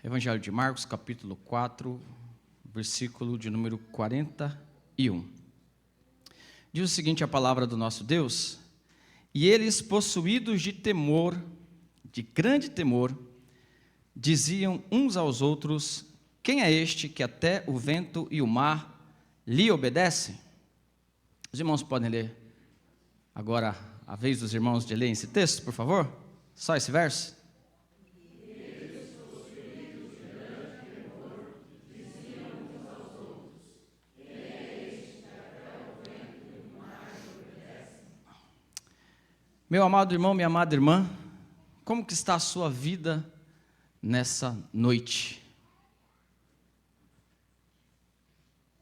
Evangelho de Marcos, capítulo 4, versículo de número 41. Diz o seguinte a palavra do nosso Deus: E eles, possuídos de temor, de grande temor, diziam uns aos outros: Quem é este que até o vento e o mar lhe obedecem? Os irmãos podem ler agora a vez dos irmãos de ler esse texto, por favor? Só esse verso. Meu amado irmão, minha amada irmã, como que está a sua vida nessa noite?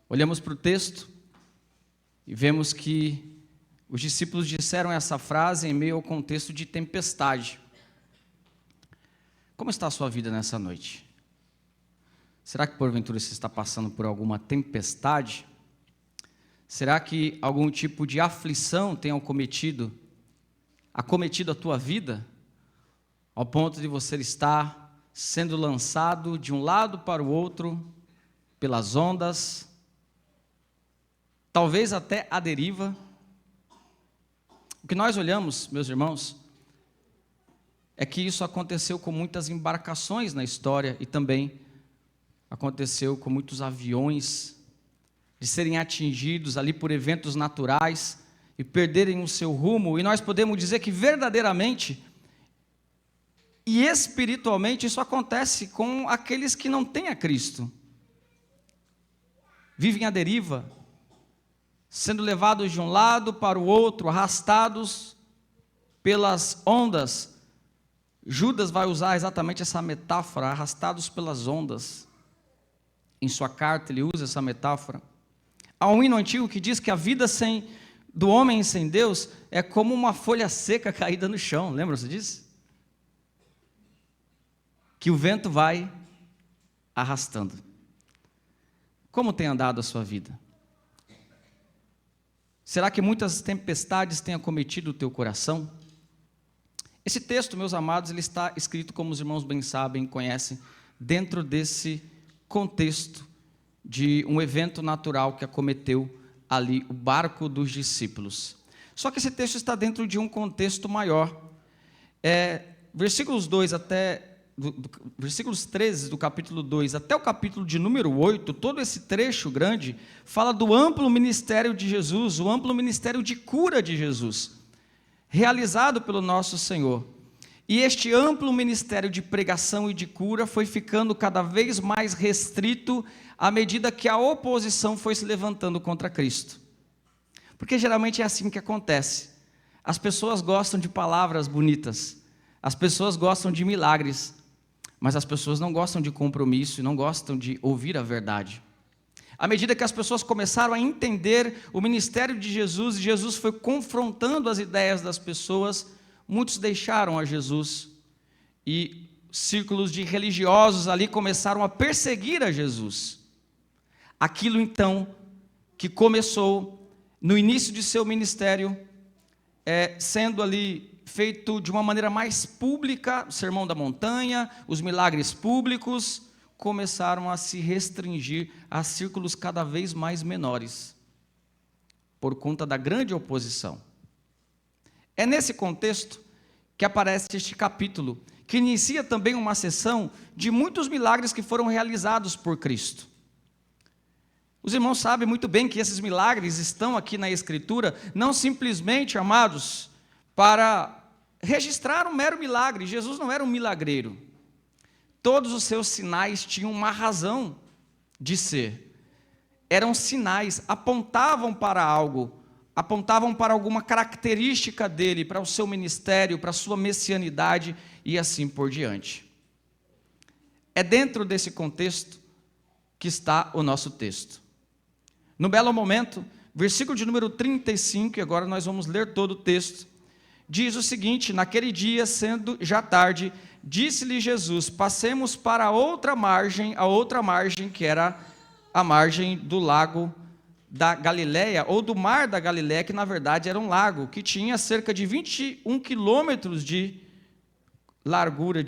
Olhamos para o texto e vemos que os discípulos disseram essa frase em meio ao contexto de tempestade. Como está a sua vida nessa noite? Será que porventura você está passando por alguma tempestade? Será que algum tipo de aflição tem acometido a tua vida, ao ponto de você estar sendo lançado de um lado para o outro, pelas ondas, talvez até à deriva? O que nós olhamos, meus irmãos, é que isso aconteceu com muitas embarcações na história e também aconteceu com muitos aviões, de serem atingidos ali por eventos naturais e perderem o seu rumo, e nós podemos dizer que verdadeiramente e espiritualmente isso acontece com aqueles que não têm a Cristo. Vivem à deriva, sendo levados de um lado para o outro, arrastados pelas ondas. Judas vai usar exatamente essa metáfora, arrastados pelas ondas. Em sua carta ele usa essa metáfora. Há um hino antigo que diz que a vida do homem sem Deus é como uma folha seca caída no chão. Lembram-se disso? Que o vento vai arrastando. Como tem andado a sua vida? Será que muitas tempestades têm acometido o teu coração? Esse texto, meus amados, ele está escrito, como os irmãos bem sabem, conhecem, dentro desse contexto de um evento natural que acometeu ali o barco dos discípulos. Só que esse texto está dentro de um contexto maior. Versículos 13 do capítulo 2 até o capítulo de número 8, todo esse trecho grande, fala do amplo ministério de Jesus, o amplo ministério de cura de Jesus, realizado pelo nosso Senhor. E este amplo ministério de pregação e de cura foi ficando cada vez mais restrito à medida que a oposição foi se levantando contra Cristo. Porque geralmente é assim que acontece. As pessoas gostam de palavras bonitas, as pessoas gostam de milagres, mas as pessoas não gostam de compromisso e não gostam de ouvir a verdade. À medida que as pessoas começaram a entender o ministério de Jesus, e Jesus foi confrontando as ideias das pessoas, muitos deixaram a Jesus, e círculos de religiosos ali começaram a perseguir a Jesus. Aquilo então que começou no início de seu ministério, sendo ali feito de uma maneira mais pública, o Sermão da Montanha, os milagres públicos, começaram a se restringir a círculos cada vez mais menores, por conta da grande oposição. É nesse contexto que aparece este capítulo, que inicia também uma sessão de muitos milagres que foram realizados por Cristo. Os irmãos sabem muito bem que esses milagres estão aqui na Escritura, não simplesmente, amados, para registrar um mero milagre. Jesus não era um milagreiro. Todos os seus sinais tinham uma razão de ser. Eram sinais, apontavam para algo, apontavam para alguma característica dele, para o seu ministério, para a sua messianidade e assim por diante. É dentro desse contexto que está o nosso texto. No belo momento, versículo de número 35, e agora nós vamos ler todo o texto, diz o seguinte: naquele dia, sendo já tarde, disse-lhe Jesus: passemos para a outra margem que era a margem do lago da Galileia, ou do mar da Galileia, que na verdade era um lago, que tinha cerca de 21 quilômetros de largura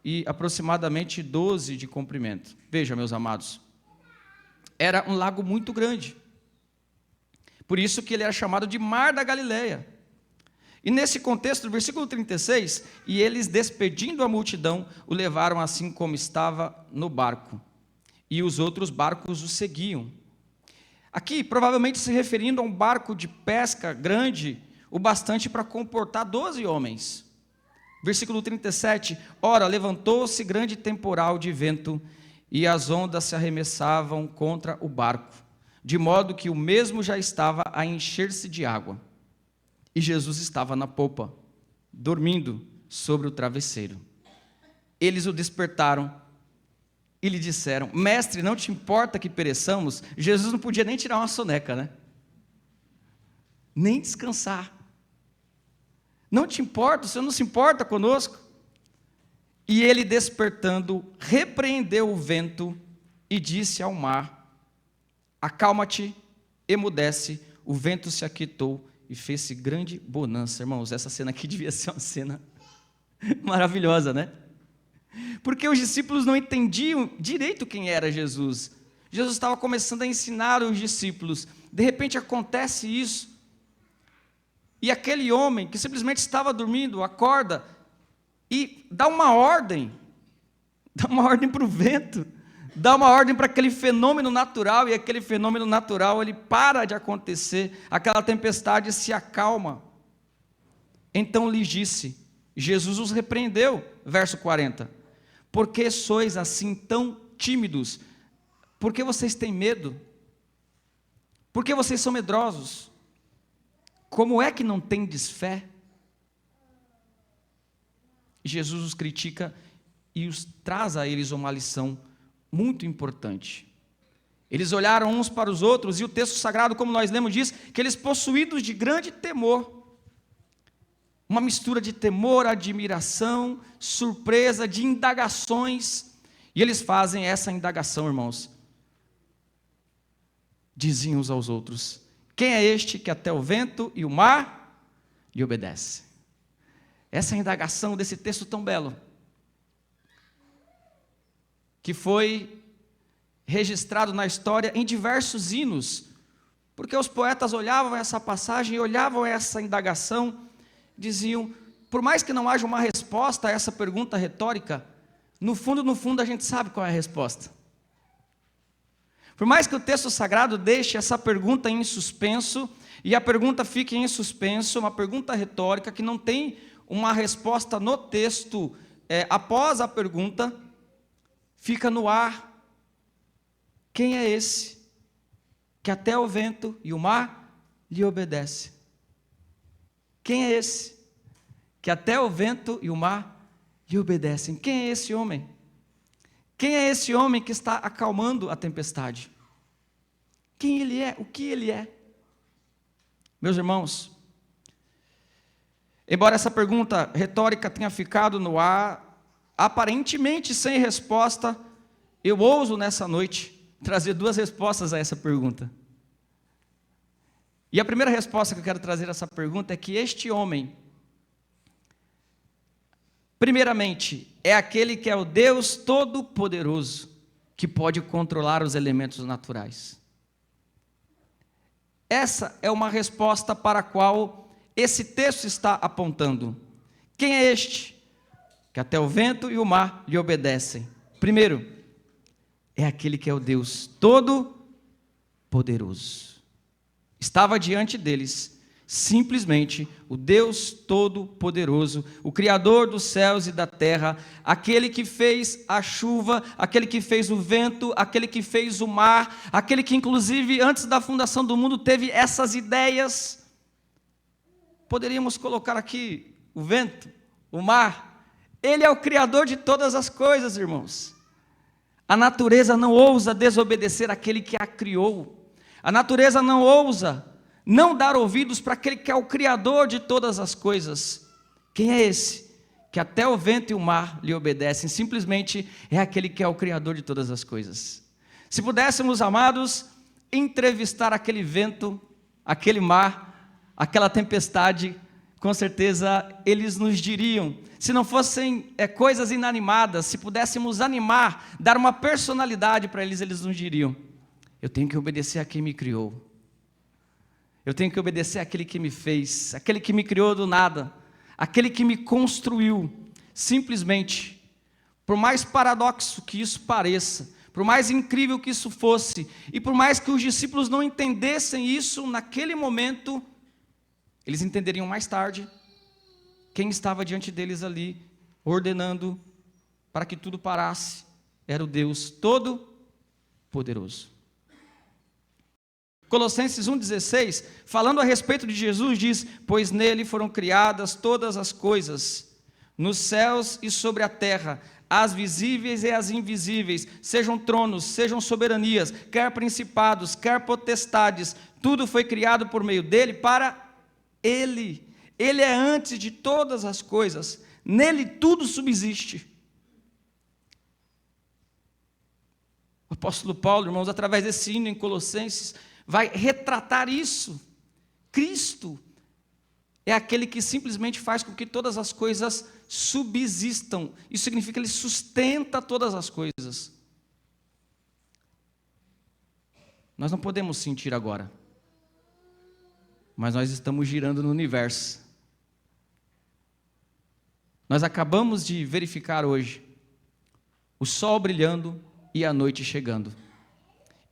e aproximadamente 12 de comprimento. Veja, meus amados, era um lago muito grande. Por isso que ele era chamado de Mar da Galileia. E nesse contexto, do versículo 36, e eles, despedindo a multidão, o levaram assim como estava no barco. E os outros barcos o seguiam. Aqui, provavelmente se referindo a um barco de pesca grande, o bastante para comportar 12 homens. Versículo 37, ora, levantou-se grande temporal de vento, e as ondas se arremessavam contra o barco, de modo que o mesmo já estava a encher-se de água. E Jesus estava na popa, dormindo sobre o travesseiro. Eles o despertaram e lhe disseram, mestre, não te importa que pereçamos? Jesus não podia nem tirar uma soneca, né? Nem descansar. Não te importa, o Senhor não se importa conosco? E ele, despertando, repreendeu o vento e disse ao mar, acalma-te, emudece, o vento se aquietou e fez-se grande bonança. Irmãos, essa cena aqui devia ser uma cena maravilhosa, né? Porque os discípulos não entendiam direito quem era Jesus. Jesus estava começando a ensinar os discípulos. De repente acontece isso. E aquele homem que simplesmente estava dormindo, acorda e dá uma ordem para o vento, dá uma ordem para aquele fenômeno natural, e aquele fenômeno natural ele para de acontecer, aquela tempestade se acalma. Então lhes disse, Jesus os repreendeu, verso 40, por que sois assim tão tímidos? Por que vocês têm medo? Por que vocês são medrosos? Como é que não tendes fé? Jesus os critica e os traz a eles uma lição muito importante. Eles olharam uns para os outros, e o texto sagrado, como nós lemos, diz que eles, possuídos de grande temor, uma mistura de temor, admiração, surpresa, de indagações, e eles fazem essa indagação, irmãos. Diziam uns aos outros, quem é este que até o vento e o mar lhe obedece? Essa indagação desse texto tão belo, que foi registrado na história em diversos hinos, porque os poetas olhavam essa passagem e olhavam essa indagação, diziam, por mais que não haja uma resposta a essa pergunta retórica, no fundo a gente sabe qual é a resposta. Por mais que o texto sagrado deixe essa pergunta em suspenso, e a pergunta fique em suspenso, uma pergunta retórica que não tem uma resposta no texto, após a pergunta, fica no ar. Quem é esse que até o vento e o mar lhe obedece? Quem é esse que até o vento e o mar lhe obedecem? Quem é esse homem? Quem é esse homem que está acalmando a tempestade? Quem ele é? O que ele é? Meus irmãos, embora essa pergunta retórica tenha ficado no ar, aparentemente sem resposta, eu ouso nessa noite trazer duas respostas a essa pergunta. E a primeira resposta que eu quero trazer a essa pergunta é que este homem, primeiramente, é aquele que é o Deus Todo-Poderoso, que pode controlar os elementos naturais. Essa é uma resposta para a qual esse texto está apontando. Quem é este? Que até o vento e o mar lhe obedecem. Primeiro, é aquele que é o Deus Todo-Poderoso. Estava diante deles simplesmente o Deus Todo-Poderoso, o Criador dos céus e da terra, aquele que fez a chuva, aquele que fez o vento, aquele que fez o mar, aquele que inclusive antes da fundação do mundo teve essas ideias. Poderíamos colocar aqui o vento, o mar. Ele é o Criador de todas as coisas, irmãos. A natureza não ousa desobedecer àquele que a criou. A natureza não ousa não dar ouvidos para aquele que é o Criador de todas as coisas. Quem é esse? Que até o vento e o mar lhe obedecem. Simplesmente é aquele que é o Criador de todas as coisas. Se pudéssemos, amados, entrevistar aquele vento, aquele mar, aquela tempestade, com certeza eles nos diriam, se não fossem coisas inanimadas, se pudéssemos animar, dar uma personalidade para eles, eles nos diriam: eu tenho que obedecer a quem me criou, eu tenho que obedecer àquele que me fez, aquele que me criou do nada, aquele que me construiu. Simplesmente, por mais paradoxo que isso pareça, por mais incrível que isso fosse, e por mais que os discípulos não entendessem isso naquele momento, eles entenderiam mais tarde quem estava diante deles ali, ordenando para que tudo parasse, era o Deus Todo-Poderoso. Colossenses 1,16, falando a respeito de Jesus, diz: pois nele foram criadas todas as coisas, nos céus e sobre a terra, as visíveis e as invisíveis, sejam tronos, sejam soberanias, quer principados, quer potestades, tudo foi criado por meio dele, para ele. Ele é antes de todas as coisas, nele tudo subsiste. O apóstolo Paulo, irmãos, através desse hino em Colossenses, vai retratar isso. Cristo é aquele que simplesmente faz com que todas as coisas subsistam. Isso significa que ele sustenta todas as coisas. Nós não podemos sentir agora, mas nós estamos girando no universo. Nós acabamos de verificar hoje o sol brilhando e a noite chegando.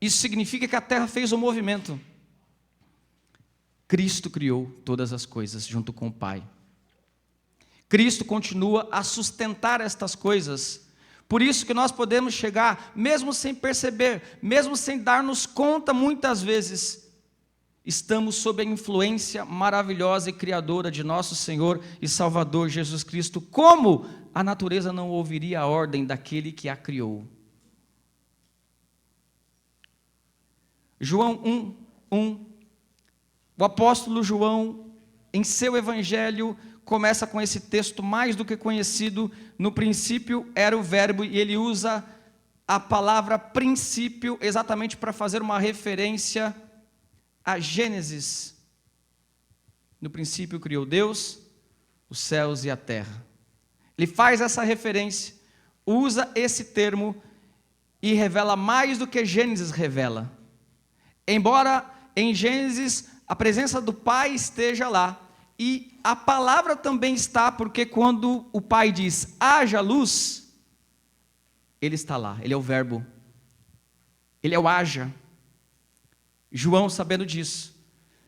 Isso significa que a terra fez um movimento. Cristo criou todas as coisas junto com o Pai. Cristo continua a sustentar estas coisas. Por isso que nós podemos chegar, mesmo sem perceber, mesmo sem dar-nos conta muitas vezes, estamos sob a influência maravilhosa e criadora de nosso Senhor e Salvador Jesus Cristo. Como a natureza não ouviria a ordem daquele que a criou? João 1:1. O apóstolo João, em seu evangelho, começa com esse texto mais do que conhecido: no princípio era o verbo, e ele usa a palavra princípio exatamente para fazer uma referência a Gênesis. No princípio criou Deus os céus e a terra. Ele faz essa referência, usa esse termo e revela mais do que Gênesis revela. Embora em Gênesis a presença do Pai esteja lá, e a palavra também está, porque quando o Pai diz haja luz, ele está lá, ele é o verbo, ele é o haja. João, sabendo disso,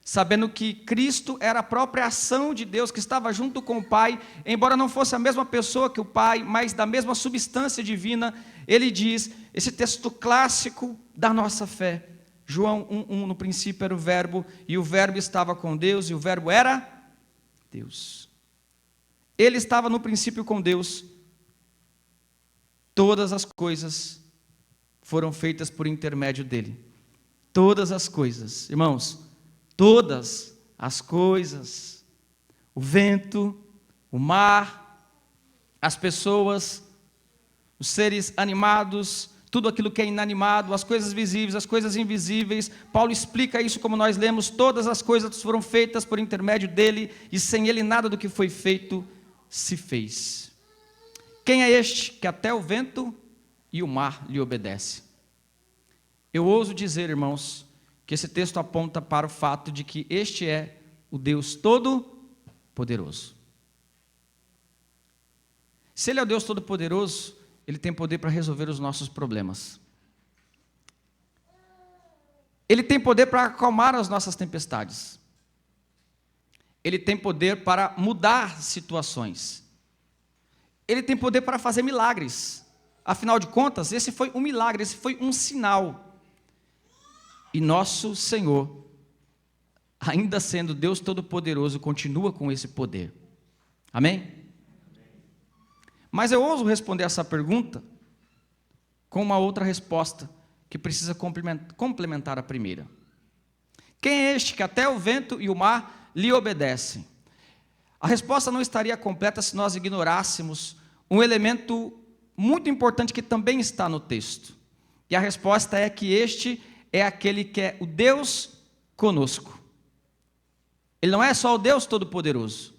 sabendo que Cristo era a própria ação de Deus que estava junto com o Pai, embora não fosse a mesma pessoa que o Pai, mas da mesma substância divina, ele diz, esse texto clássico da nossa fé, João 1:1, no princípio era o verbo, e o verbo estava com Deus, e o verbo era Deus. Ele estava no princípio com Deus. Todas as coisas foram feitas por intermédio dele. Todas as coisas, irmãos, todas as coisas, o vento, o mar, as pessoas, os seres animados, tudo aquilo que é inanimado, as coisas visíveis, as coisas invisíveis. Paulo explica isso como nós lemos: todas as coisas foram feitas por intermédio dele, e sem ele nada do que foi feito se fez. Quem é este que até o vento e o mar lhe obedece? Eu ouso dizer, irmãos, que esse texto aponta para o fato de que este é o Deus Todo-Poderoso. Se ele é o Deus Todo-Poderoso, ele tem poder para resolver os nossos problemas. Ele tem poder para acalmar as nossas tempestades. Ele tem poder para mudar situações. Ele tem poder para fazer milagres. Afinal de contas, esse foi um milagre, esse foi um sinal. E nosso Senhor, ainda sendo Deus Todo-Poderoso, continua com esse poder. Amém? Mas eu ouso responder essa pergunta com uma outra resposta, que precisa complementar a primeira. Quem é este que até o vento e o mar lhe obedecem? A resposta não estaria completa se nós ignorássemos um elemento muito importante que também está no texto. E a resposta é que este é aquele que é o Deus conosco. Ele não é só o Deus Todo-Poderoso,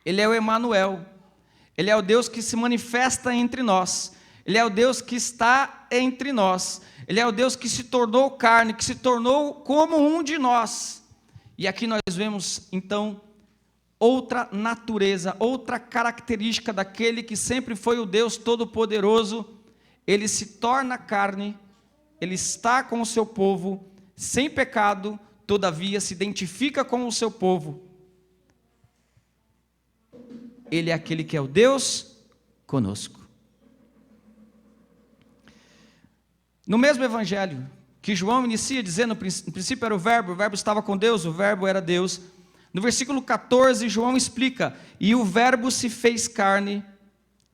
Ele é o Emanuel. Ele é o Deus que se manifesta entre nós. Ele é o Deus que está entre nós. Ele é o Deus que se tornou carne, que se tornou como um de nós. E aqui nós vemos, então, outra natureza, outra característica daquele que sempre foi o Deus Todo-Poderoso. Ele se torna carne, ele está com o seu povo, sem pecado, todavia se identifica com o seu povo. Ele é aquele que é o Deus conosco. No mesmo evangelho, que João inicia dizendo, no princípio era o verbo estava com Deus, o verbo era Deus. No versículo 14, João explica, e o verbo se fez carne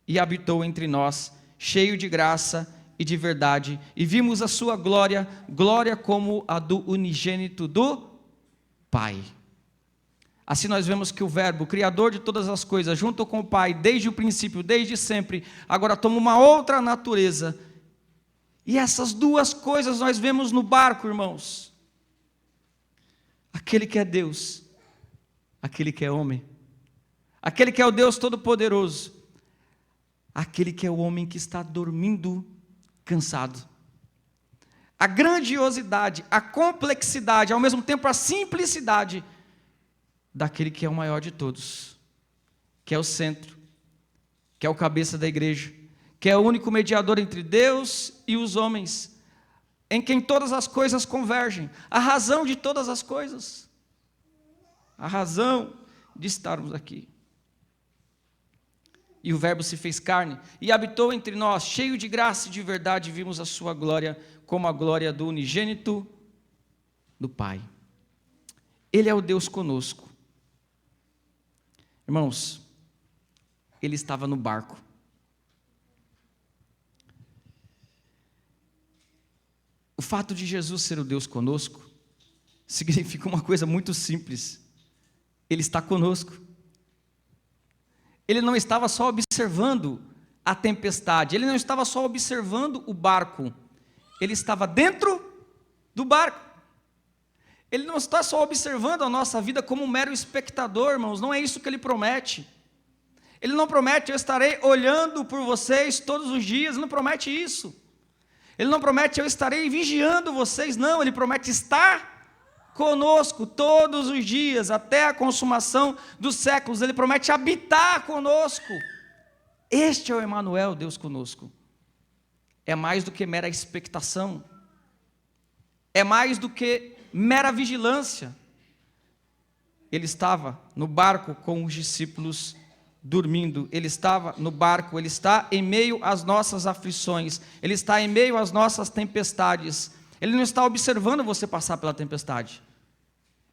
e habitou entre nós, cheio de graça e de verdade, e vimos a sua glória, glória como a do unigênito do Pai. Assim nós vemos que o verbo, o criador de todas as coisas, junto com o Pai, desde o princípio, desde sempre, agora toma uma outra natureza. E essas duas coisas nós vemos no barco, irmãos. Aquele que é Deus, aquele que é homem, aquele que é o Deus Todo-Poderoso, aquele que é o homem que está dormindo cansado. A grandiosidade, a complexidade, ao mesmo tempo a simplicidade daquele que é o maior de todos, que é o centro, que é o cabeça da igreja, que é o único mediador entre Deus e os homens, em quem todas as coisas convergem, a razão de todas as coisas, a razão de estarmos aqui. E o verbo se fez carne e habitou entre nós, cheio de graça e de verdade, vimos a sua glória como a glória do unigênito do Pai. Ele é o Deus conosco. Irmãos, ele estava no barco. O fato de Jesus ser o Deus conosco significa uma coisa muito simples. Ele está conosco. Ele não estava só observando a tempestade, ele não estava só observando o barco, ele estava dentro do barco. Ele não está só observando a nossa vida como um mero espectador, irmãos, não é isso que ele promete. Ele não promete, eu estarei olhando por vocês todos os dias, ele não promete isso. Ele não promete, eu estarei vigiando vocês, não, ele promete estar conosco todos os dias, até a consumação dos séculos, ele promete habitar conosco. Este é o Emanuel, Deus conosco. É mais do que mera expectação, é mais do que mera vigilância. Ele estava no barco com os discípulos dormindo, ele estava no barco, ele está em meio às nossas aflições, ele está em meio às nossas tempestades. Ele não está observando você passar pela tempestade,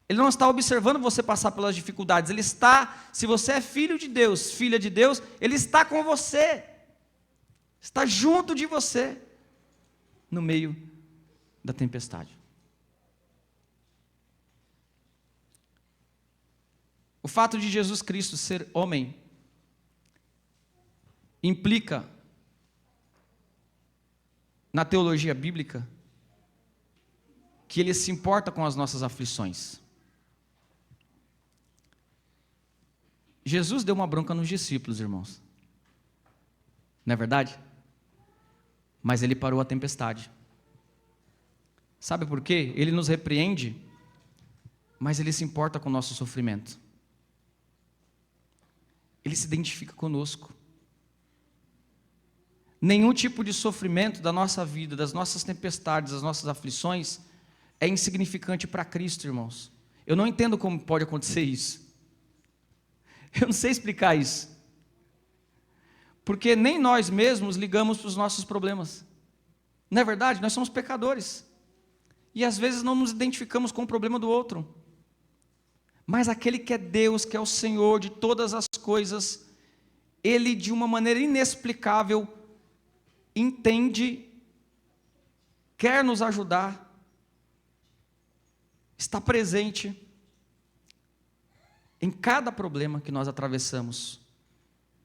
ele não está observando você passar pelas dificuldades, ele está, se você é filho de Deus, filha de Deus, ele está com você, está junto de você, no meio da tempestade. O fato de Jesus Cristo ser homem implica, na teologia bíblica, que ele se importa com as nossas aflições. Jesus deu uma bronca nos discípulos, irmãos. Não é verdade? Mas ele parou a tempestade. Sabe por quê? Ele nos repreende, mas ele se importa com o nosso sofrimento. Ele se identifica conosco. Nenhum tipo de sofrimento da nossa vida, das nossas tempestades, das nossas aflições, é insignificante para Cristo, irmãos. Eu não entendo como pode acontecer isso. Eu não sei explicar isso. Porque nem nós mesmos ligamos para os nossos problemas. Não é verdade? Nós somos pecadores. E às vezes não nos identificamos com o problema do outro. Mas aquele que é Deus, que é o Senhor de todas as coisas, Ele de uma maneira inexplicável entende, quer nos ajudar, está presente em cada problema que nós atravessamos.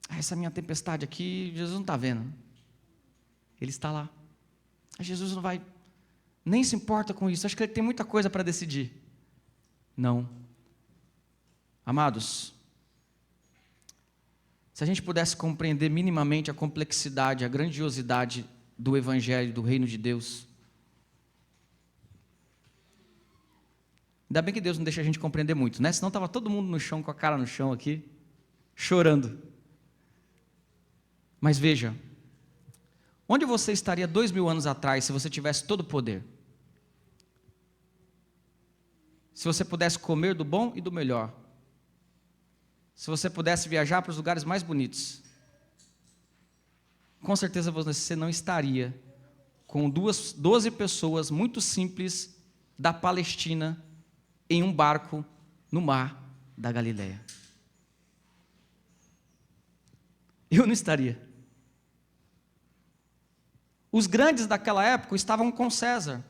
Essa minha tempestade aqui, Jesus não está vendo. Ele está lá. Jesus não vai, nem se importa com isso. Acho que ele tem muita coisa para decidir. Não. Amados, Se a gente pudesse compreender minimamente a complexidade, a grandiosidade do Evangelho, do Reino de Deus. Ainda bem que Deus não deixa a gente compreender muito, né? Senão estava todo mundo no chão, com a cara no chão aqui, chorando. Mas veja, onde você estaria 2000 anos atrás se você tivesse todo o poder? Se você pudesse comer do bom e do melhor. Se você pudesse viajar para os lugares mais bonitos. Com certeza você não estaria com 12 pessoas muito simples da Palestina em um barco no mar da Galileia. Eu não estaria. Os grandes daquela época estavam com César.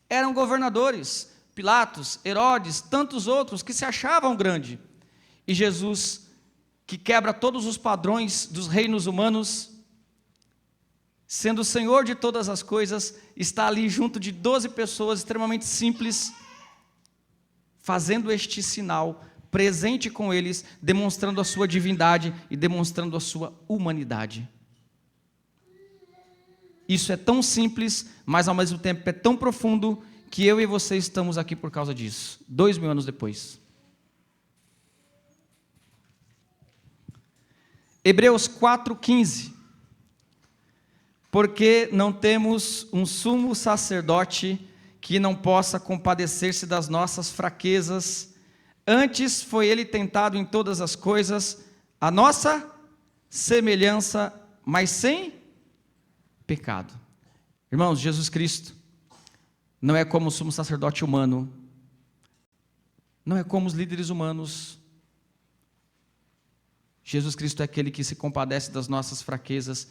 Eram governadores, Pilatos, Herodes, tantos outros que se achavam grandes. E Jesus, que quebra todos os padrões dos reinos humanos, sendo o Senhor de todas as coisas, está ali junto de 12 pessoas extremamente simples, fazendo este sinal, presente com eles, demonstrando a sua divindade e demonstrando a sua humanidade. Isso é tão simples, mas ao mesmo tempo é tão profundo, que eu e você estamos aqui por causa disso, 2000 anos depois. Hebreus 4,15. Porque não temos um sumo sacerdote que não possa compadecer-se das nossas fraquezas, antes foi ele tentado em todas as coisas, a nossa semelhança, mas sem pecado. Irmãos, Jesus Cristo não é como o sumo sacerdote humano, não é como os líderes humanos. Jesus Cristo é aquele que se compadece das nossas fraquezas,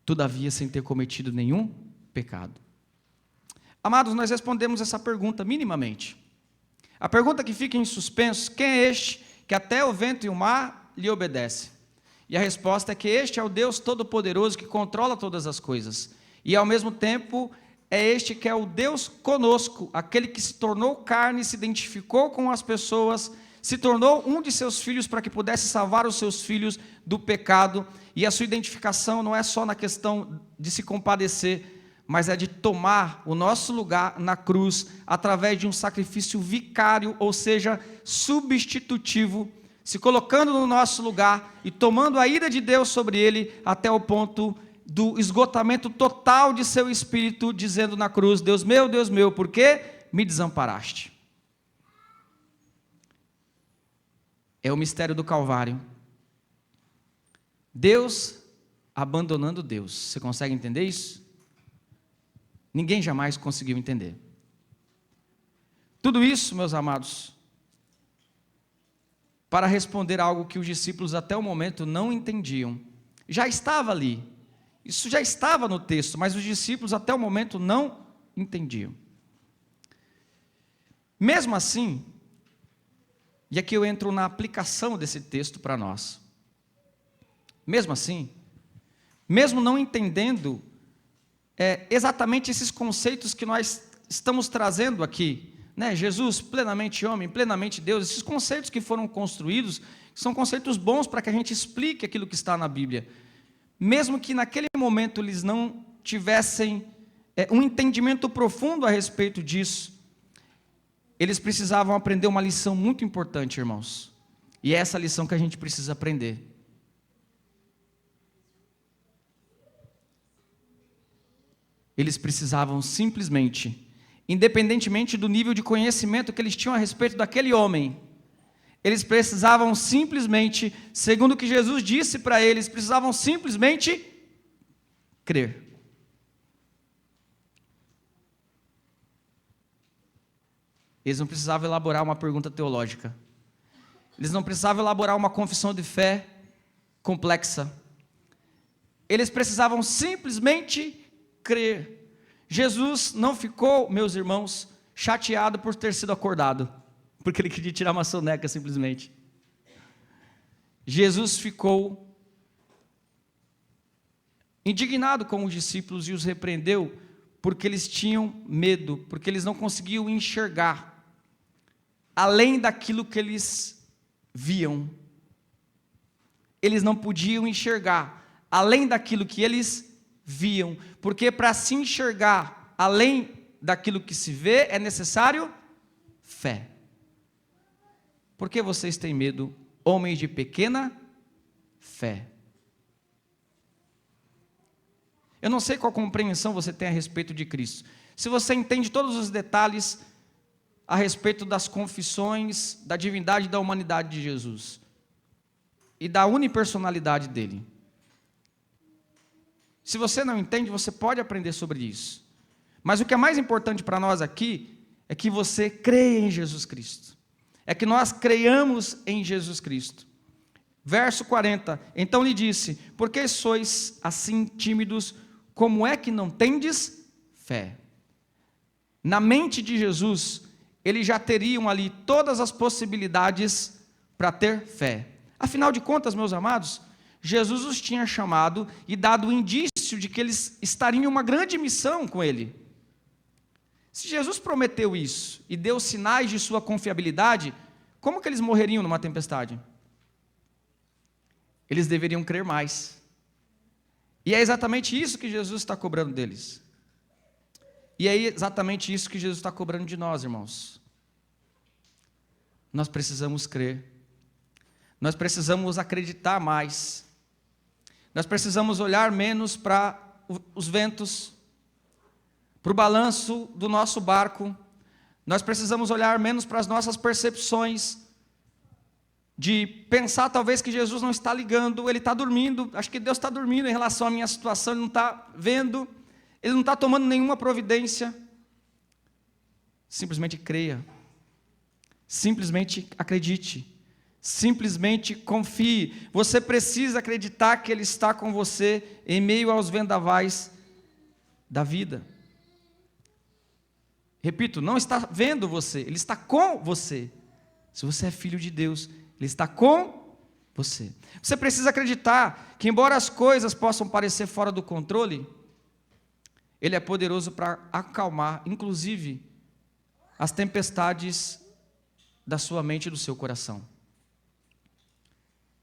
todavia sem ter cometido nenhum pecado. Amados, nós respondemos essa pergunta minimamente. A pergunta que fica em suspenso: quem é este que até o vento e o mar lhe obedece? E a resposta é que este é o Deus Todo-Poderoso que controla todas as coisas. E ao mesmo tempo é este que é o Deus conosco, aquele que se tornou carne, se identificou com as pessoas, se tornou um de seus filhos para que pudesse salvar os seus filhos do pecado. E a sua identificação não é só na questão de se compadecer, mas é de tomar o nosso lugar na cruz, através de um sacrifício vicário, ou seja, substitutivo, se colocando no nosso lugar e tomando a ira de Deus sobre ele, até o ponto do esgotamento total de seu espírito, dizendo na cruz: Deus meu, por que me desamparaste? É o mistério do Calvário. Deus abandonando Deus. Você consegue entender isso? Ninguém jamais conseguiu entender. Tudo isso, meus amados, para responder algo que os discípulos até o momento não entendiam. Já estava ali. Isso já estava no texto, mas os discípulos até o momento não entendiam. Mesmo assim, e aqui eu entro na aplicação desse texto para nós. Mesmo assim, mesmo não entendendo exatamente esses conceitos que nós estamos trazendo aqui, né? Jesus plenamente homem, plenamente Deus, esses conceitos que foram construídos, são conceitos bons para que a gente explique aquilo que está na Bíblia. Mesmo que naquele momento eles não tivessem um entendimento profundo a respeito disso, eles precisavam aprender uma lição muito importante, irmãos. E é essa lição que a gente precisa aprender. Eles precisavam simplesmente, independentemente do nível de conhecimento que eles tinham a respeito daquele homem, eles precisavam simplesmente, segundo o que Jesus disse para eles, precisavam simplesmente crer. Eles não precisavam elaborar uma pergunta teológica. Eles não precisavam elaborar uma confissão de fé complexa. Eles precisavam simplesmente crer. Jesus não ficou, meus irmãos, chateado por ter sido acordado, porque ele queria tirar uma soneca simplesmente. Jesus ficou indignado com os discípulos e os repreendeu, porque eles tinham medo, porque eles não conseguiam enxergar além daquilo que eles viam. eles não podiam enxergar além daquilo que eles viam, porque para se enxergar além daquilo que se vê, é necessário fé. Por que vocês têm medo, homens de pequena fé? Eu não sei qual compreensão você tem a respeito de Cristo. Se você entende todos os detalhes a respeito das confissões, da divindade e da humanidade de Jesus, e da unipersonalidade dele. Se você não entende, você pode aprender sobre isso. Mas o que é mais importante para nós aqui, é que você creia em Jesus Cristo. É que nós creiamos em Jesus Cristo. Verso 40, então lhe disse, por que sois assim tímidos, como é que não tendes fé? Na mente de Jesus, eles já teriam ali todas as possibilidades para ter fé. Afinal de contas, meus amados, Jesus os tinha chamado e dado o indício de que eles estariam em uma grande missão com ele. Se Jesus prometeu isso e deu sinais de sua confiabilidade, como que eles morreriam numa tempestade? Eles deveriam crer mais. E é exatamente isso que Jesus está cobrando deles. E é exatamente isso que Jesus está cobrando de nós, irmãos. Nós precisamos crer. Nós precisamos acreditar mais. Nós precisamos olhar menos para os ventos, para o balanço do nosso barco. Nós precisamos olhar menos para as nossas percepções, de pensar talvez que Jesus não está ligando, Ele está dormindo, acho que Deus está dormindo em relação à minha situação, Ele não está vendo, Ele não está tomando nenhuma providência. Simplesmente creia, simplesmente acredite, simplesmente confie. Você precisa acreditar que Ele está com você em meio aos vendavais da vida. Repito, não está vendo você, Ele está com você. Se você é filho de Deus, Ele está com você. Você precisa acreditar que, embora as coisas possam parecer fora do controle, Ele é poderoso para acalmar, inclusive, as tempestades da sua mente e do seu coração.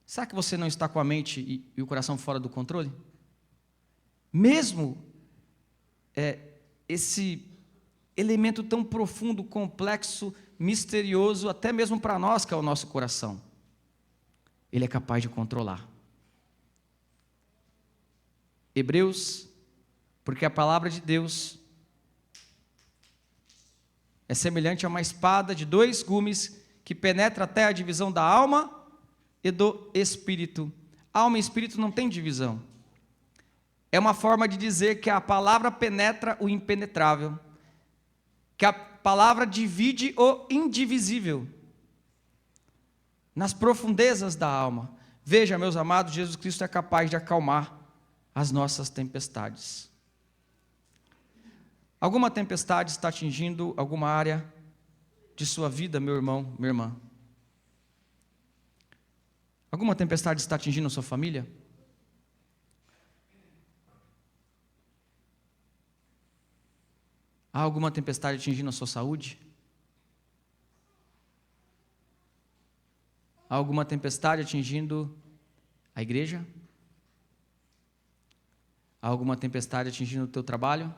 Será que você não está com a mente e o coração fora do controle? Mesmo esse elemento tão profundo, complexo, misterioso, até mesmo para nós, que é o nosso coração, Ele é capaz de controlar. Hebreus, porque a palavra de Deus é semelhante a uma espada de 2 gumes, que penetra até a divisão da alma e do espírito. Alma e espírito não tem divisão. É uma forma de dizer que a palavra penetra o impenetrável, que a palavra divide o indivisível, nas profundezas da alma. Veja, meus amados, Jesus Cristo é capaz de acalmar as nossas tempestades. Alguma tempestade está atingindo alguma área de sua vida, meu irmão, minha irmã? Alguma tempestade está atingindo a sua família? Há alguma tempestade atingindo a sua saúde? Há alguma tempestade atingindo a igreja? Há alguma tempestade atingindo o teu trabalho?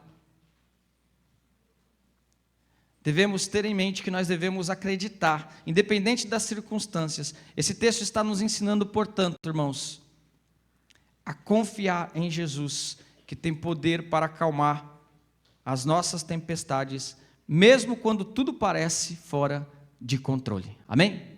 Devemos ter em mente que nós devemos acreditar, independente das circunstâncias. Esse texto está nos ensinando, portanto, irmãos, a confiar em Jesus, que tem poder para acalmar as nossas tempestades, mesmo quando tudo parece fora de controle. Amém?